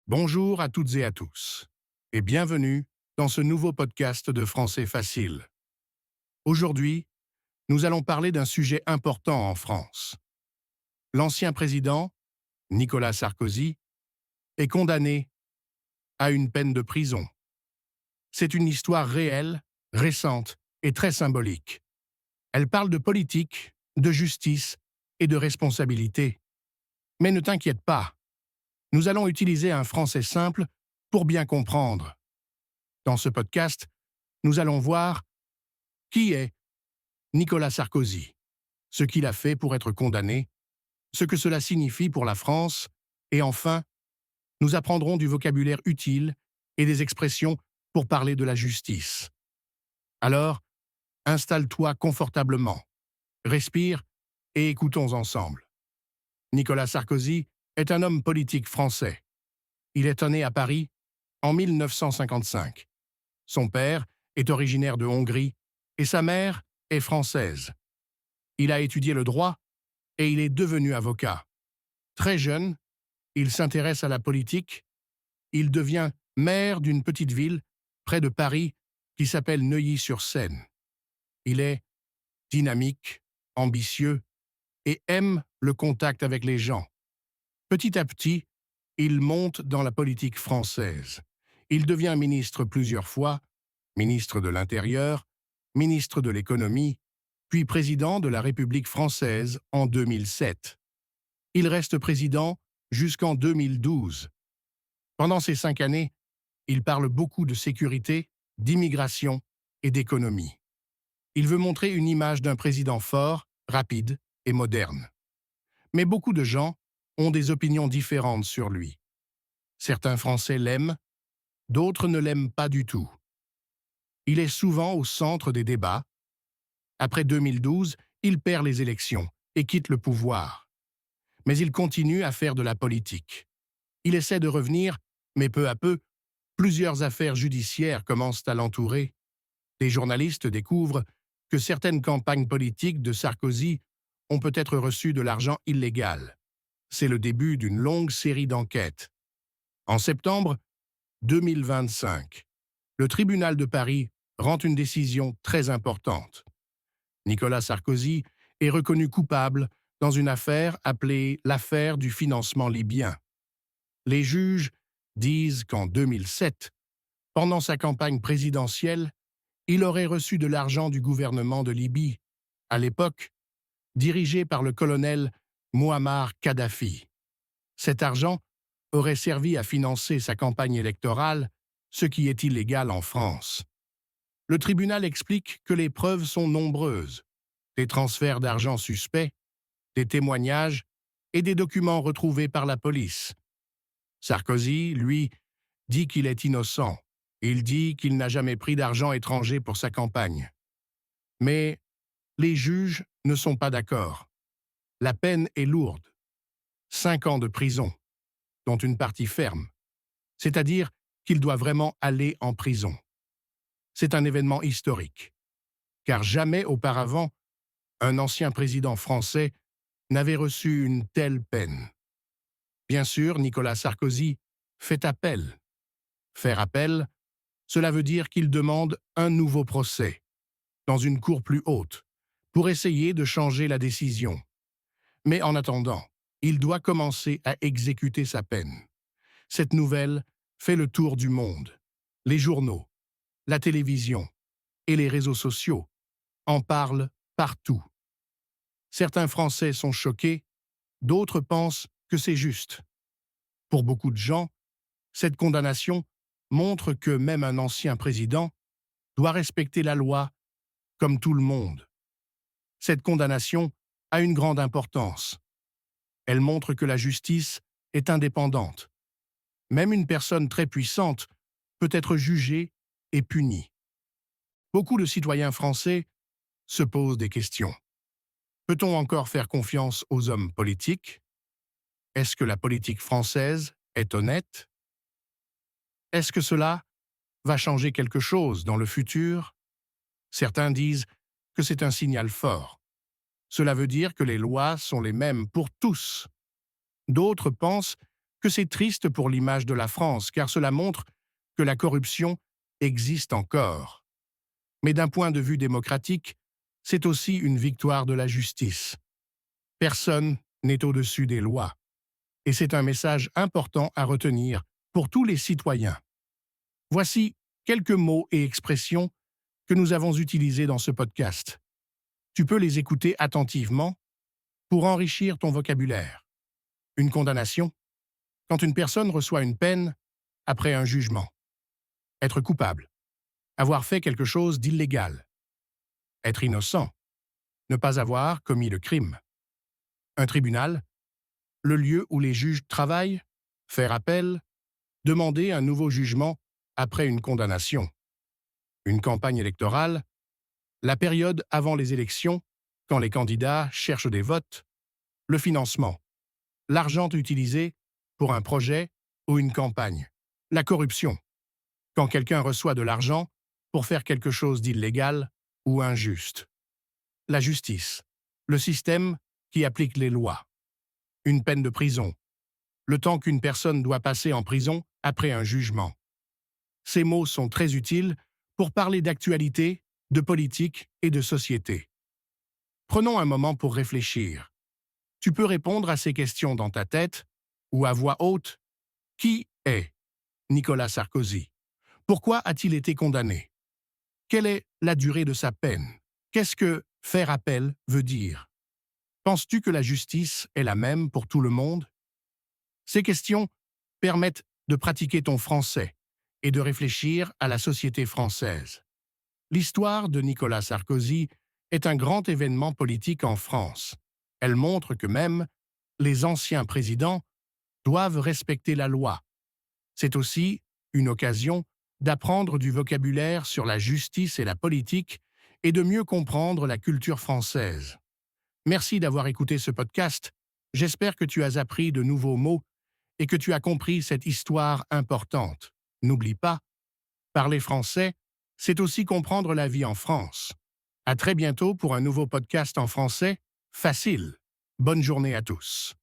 Bonjour à toutes et à tous, et bienvenue dans ce nouveau podcast de Français Facile. Aujourd'hui, nous allons parler d'un sujet important en France. L'ancien président, Nicolas Sarkozy, est condamné à une peine de prison. C'est une histoire réelle, récente et très symbolique. Elle parle de politique, de justice et de responsabilité. Mais ne t'inquiète pas, nous allons utiliser un français simple pour bien comprendre. Dans ce podcast, nous allons voir qui est Nicolas Sarkozy, ce qu'il a fait pour être condamné, ce que cela signifie pour la France, et enfin, nous apprendrons du vocabulaire utile et des expressions pour parler de la justice. Alors, installe-toi confortablement, respire et écoutons ensemble. Nicolas Sarkozy est un homme politique français. Il est né à Paris en 1955. Son père est originaire de Hongrie et sa mère est française. Il a étudié le droit et il est devenu avocat. Très jeune, il s'intéresse à la politique. Il devient maire d'une petite ville près de Paris qui s'appelle Neuilly-sur-Seine. Il est dynamique, ambitieux et aime le contact avec les gens. Petit à petit, il monte dans la politique française. Il devient ministre plusieurs fois, ministre de l'Intérieur, ministre de l'Économie, puis président de la République française en 2007. Il reste président jusqu'en 2012. Pendant ces 5 années, il parle beaucoup de sécurité, d'immigration et d'économie. Il veut montrer une image d'un président fort, rapide et moderne. Mais beaucoup de gens ont des opinions différentes sur lui. Certains Français l'aiment, d'autres ne l'aiment pas du tout. Il est souvent au centre des débats. Après 2012, il perd les élections et quitte le pouvoir. Mais il continue à faire de la politique. Il essaie de revenir, mais peu à peu, plusieurs affaires judiciaires commencent à l'entourer. Les journalistes découvrent que certaines campagnes politiques de Sarkozy ont peut-être reçu de l'argent illégal. C'est le début d'une longue série d'enquêtes. En septembre 2025, le tribunal de Paris rend une décision très importante. Nicolas Sarkozy est reconnu coupable dans une affaire appelée l'affaire du financement libyen. Les juges disent qu'en 2007, pendant sa campagne présidentielle, il aurait reçu de l'argent du gouvernement de Libye, à l'époque dirigé par le colonel Mouammar Kadhafi. Cet argent aurait servi à financer sa campagne électorale, ce qui est illégal en France. Le tribunal explique que les preuves sont nombreuses, des transferts d'argent suspects, des témoignages et des documents retrouvés par la police. Sarkozy, lui, dit qu'il est innocent. Il dit qu'il n'a jamais pris d'argent étranger pour sa campagne. Mais les juges ne sont pas d'accord. La peine est lourde. 5 ans de prison, dont une partie ferme. C'est-à-dire qu'il doit vraiment aller en prison. C'est un événement historique, car jamais auparavant, un ancien président français n'avait reçu une telle peine. Bien sûr, Nicolas Sarkozy fait appel. Faire appel, cela veut dire qu'il demande un nouveau procès, dans une cour plus haute, pour essayer de changer la décision. Mais en attendant, il doit commencer à exécuter sa peine. Cette nouvelle fait le tour du monde. Les journaux, la télévision et les réseaux sociaux en parlent partout. Certains Français sont choqués, d'autres pensent que c'est juste. Pour beaucoup de gens, cette condamnation montre que même un ancien président doit respecter la loi comme tout le monde. Cette condamnation a une grande importance. Elle montre que la justice est indépendante. Même une personne très puissante peut être jugée et punie. Beaucoup de citoyens français se posent des questions. Peut-on encore faire confiance aux hommes politiques? Est-ce que la politique française est honnête? Est-ce que cela va changer quelque chose dans le futur? Certains disent que c'est un signal fort. Cela veut dire que les lois sont les mêmes pour tous. D'autres pensent que c'est triste pour l'image de la France, car cela montre que la corruption existe encore. Mais d'un point de vue démocratique, c'est aussi une victoire de la justice. Personne n'est au-dessus des lois. Et c'est un message important à retenir pour tous les citoyens. Voici quelques mots et expressions que nous avons utilisés dans ce podcast. Tu peux les écouter attentivement pour enrichir ton vocabulaire. Une condamnation, quand une personne reçoit une peine après un jugement. Être coupable, avoir fait quelque chose d'illégal. Être innocent, ne pas avoir commis le crime. Un tribunal, le lieu où les juges travaillent, faire appel, demander un nouveau jugement après une condamnation. Une campagne électorale, la période avant les élections, quand les candidats cherchent des votes. Le financement, l'argent utilisé pour un projet ou une campagne. La corruption, quand quelqu'un reçoit de l'argent pour faire quelque chose d'illégal ou injuste. La justice, le système qui applique les lois. Une peine de prison, le temps qu'une personne doit passer en prison après un jugement. Ces mots sont très utiles pour parler d'actualité, de politique et de société. Prenons un moment pour réfléchir. Tu peux répondre à ces questions dans ta tête ou à voix haute. Qui est Nicolas Sarkozy? Pourquoi a-t-il été condamné? Quelle est la durée de sa peine? Qu'est-ce que faire appel veut dire? Penses-tu que la justice est la même pour tout le monde? Ces questions permettent de pratiquer ton français et de réfléchir à la société française. L'histoire de Nicolas Sarkozy est un grand événement politique en France. Elle montre que même les anciens présidents doivent respecter la loi. C'est aussi une occasion d'apprendre du vocabulaire sur la justice et la politique et de mieux comprendre la culture française. Merci d'avoir écouté ce podcast. J'espère que tu as appris de nouveaux mots et que tu as compris cette histoire importante. N'oublie pas, parler français, c'est aussi comprendre la vie en France. À très bientôt pour un nouveau podcast en français, facile. Bonne journée à tous.